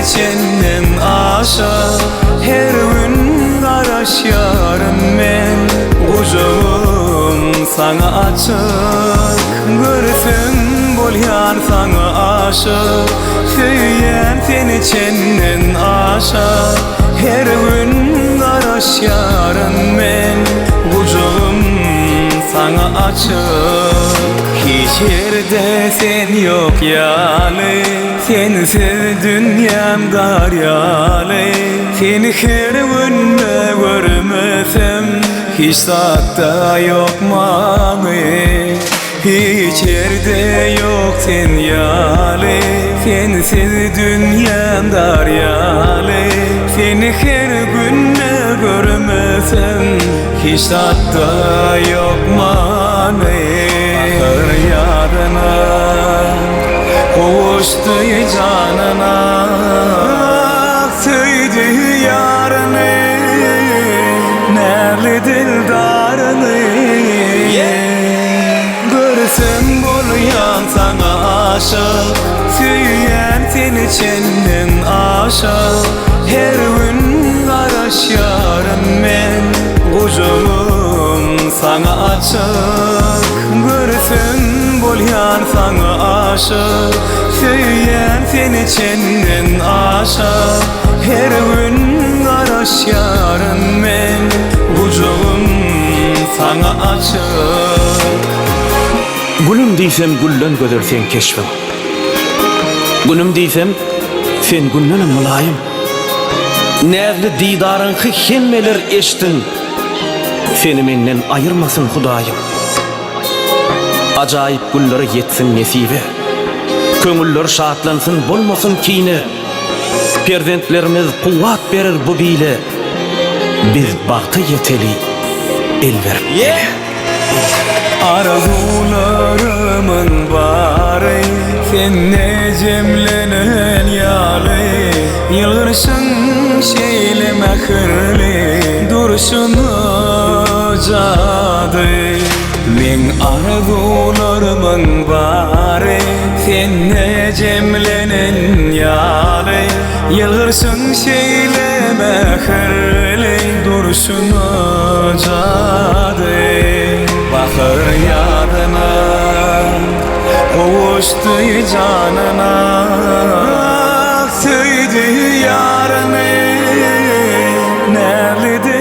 çenden aşağı her gün araşarım men Ucağım sana açık Görsün bolyan sana aşık Söyleyen seni çenden aşağı her gün araşarım men Ucağım sana açık Hiç yerde sen yok yalı Sensiz dünyam daryalı Seni her günde görmesem Hiç saatte yok mani Hiç yerde yok sen yalı Sensiz dünyam daryalı Seni her günde görmesem Hiç saatte yok mani Ahır yadına Kovuştu canına Söydü yarını Nerli dildarını Görsün boluyan sana aşık Söyleyen seni çenden aşağı Her gün araşarım men Ucağım sana açık Görsün bolyan sana aşık Söyleyen seni çenden aşağı her gün araşarım men Ucağım sana açık Gülüm diysem güllen gödersen keşfim Gülüm diysem sen güllenim mulayim Nerli didarın hemmeler eştin Seni menden ayırmasın Hudayım Acayip güllere yetsin nesibe Köngüller şatlansın bolmasın kine Perzentlerimiz kuvvat verir bu bile Biz baktı yeteli el verip Arzularımın bari Sen ne cemlenen yalı Yılgırsın şeyle mehirli Duruşunu cadı Men arzularımın bari Sen ne cemlenen yalı Yılgırsın şeyle mehirli Duruşunu cadı Bakır yadına Kovuştu canına Söydü yarını Nerlidir